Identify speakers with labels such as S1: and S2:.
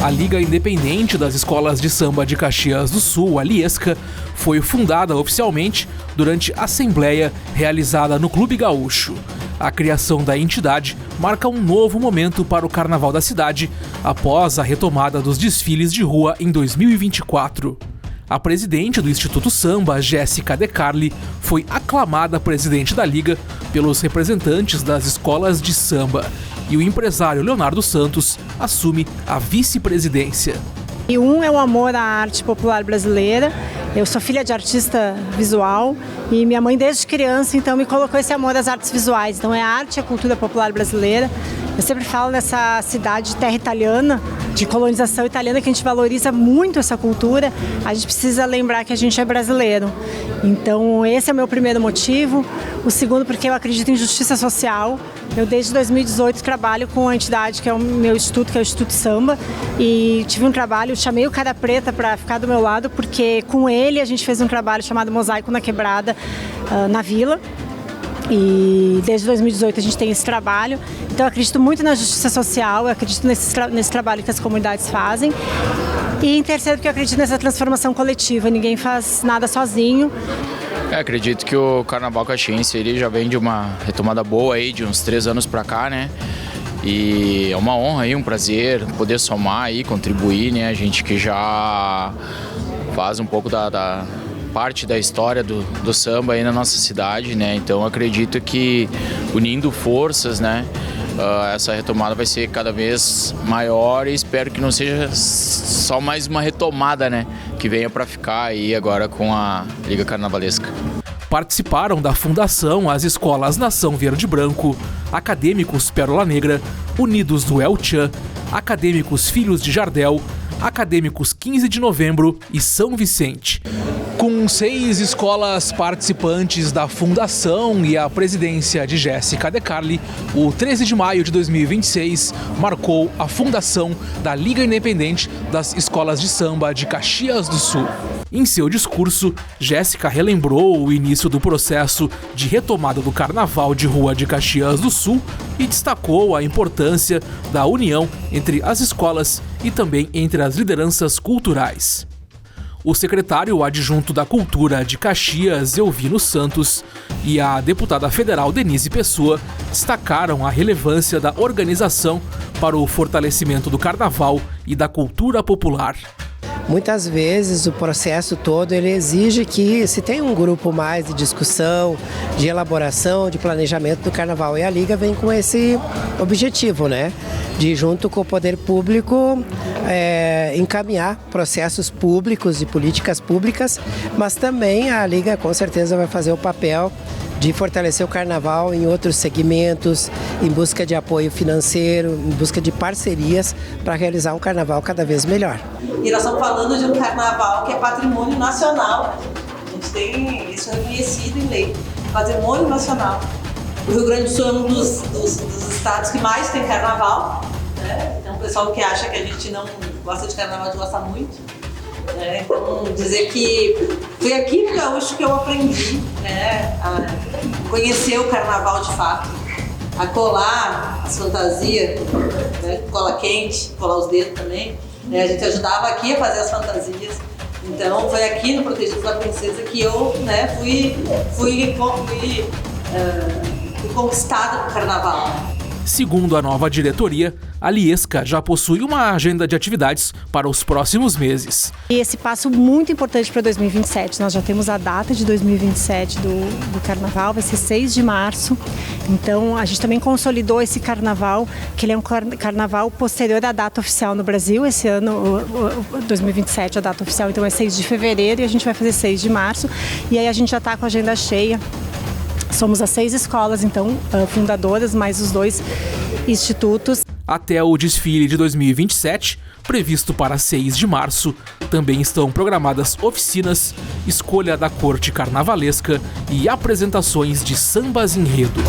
S1: A Liga Independente das Escolas de Samba de Caxias do Sul, a Liesca, foi fundada oficialmente durante a assembleia realizada no Clube Gaúcho. A criação da entidade marca um novo momento para o Carnaval da cidade, após a retomada dos desfiles de rua em 2024. A presidente do Instituto Samba, Jéssica De Carli, foi aclamada presidente da Liga pelos representantes das escolas de samba, e o empresário Leonardo Santos assume a vice-presidência.
S2: E um é o amor à arte popular brasileira. Eu sou filha de artista visual e minha mãe desde criança então me colocou esse amor às artes visuais. Então é a arte e a cultura popular brasileira. Eu sempre falo nessa cidade de terra italiana, de colonização italiana, que a gente valoriza muito essa cultura. A gente precisa lembrar que a gente é brasileiro. Então esse é o meu primeiro motivo. O segundo porque eu acredito em justiça social. Eu desde 2018 trabalho com a entidade que é o meu instituto, que é o Instituto Samba, e tive um trabalho, chamei o Cara Preta para ficar do meu lado, porque com ele a gente fez um trabalho chamado Mosaico na Quebrada, na Vila, e desde 2018 a gente tem esse trabalho. Então eu acredito muito na justiça social, eu acredito nesse trabalho que as comunidades fazem. E em terceiro, porque eu acredito nessa transformação coletiva, ninguém faz nada sozinho.
S3: Acredito que o Carnaval Caxiense ele já vem de uma retomada boa aí, de uns 3 anos para cá, né? E é uma honra aí, um prazer poder somar aí, contribuir, né? A gente que já faz um pouco da parte da história do samba aí na nossa cidade, né? Então acredito que unindo forças, né? Essa retomada vai ser cada vez maior e espero que não seja só mais uma retomada, né? Que venha para ficar aí agora com a Liga Carnavalesca.
S1: Participaram da fundação as escolas Nação Verde e Branco, Acadêmicos Pérola Negra, Unidos do El Chan, Acadêmicos Filhos de Jardel, Acadêmicos 15 de Novembro e São Vicente. Com 6 escolas participantes da fundação e a presidência de Jéssica De Carli, o 13 de maio de 2026 marcou a fundação da Liga Independente das Escolas de Samba de Caxias do Sul. Em seu discurso, Jéssica relembrou o início do processo de retomada do Carnaval de Rua de Caxias do Sul e destacou a importância da união entre as escolas e também entre as lideranças culturais. O secretário adjunto da Cultura de Caxias, Elvino Santos, e a deputada federal Denise Pessoa destacaram a relevância da organização para o fortalecimento do carnaval e da cultura popular.
S4: Muitas vezes o processo todo ele exige que se tenha um grupo mais de discussão, de elaboração, de planejamento do carnaval. E a Liga vem com esse objetivo, né? De junto com o poder público encaminhar processos públicos e políticas públicas, mas também a Liga com certeza vai fazer o papel de fortalecer o carnaval em outros segmentos, em busca de apoio financeiro, em busca de parcerias para realizar um carnaval cada vez melhor.
S5: E nós estamos falando de um carnaval que é patrimônio nacional. A gente tem isso reconhecido em lei, patrimônio nacional. O Rio Grande do Sul é um dos estados que mais tem carnaval, né? Então o pessoal que acha que a gente não gosta de carnaval, a gente gosta muito. Então, dizer que foi aqui no Gaúcho que eu aprendi, né, a conhecer o carnaval de fato, a colar as fantasias, né, cola quente, colar os dedos também. Né, a gente ajudava aqui a fazer as fantasias. Então, foi aqui no Protegidos da Princesa que eu, né, fui conquistada no carnaval.
S1: Segundo a nova diretoria, a Liesca já possui uma agenda de atividades para os próximos meses.
S2: E esse passo muito importante para 2027, nós já temos a data de 2027 do Carnaval, vai ser 6 de março. Então a gente também consolidou esse Carnaval, que ele é um Carnaval posterior à data oficial no Brasil. Esse ano, 2027, a data oficial então é 6 de fevereiro e a gente vai fazer 6 de março. E aí a gente já está com a agenda cheia. Somos as 6 escolas, então, fundadoras, mais os 2 institutos.
S1: Até o desfile de 2027, previsto para 6 de março, também estão programadas oficinas, escolha da corte carnavalesca e apresentações de sambas enredo.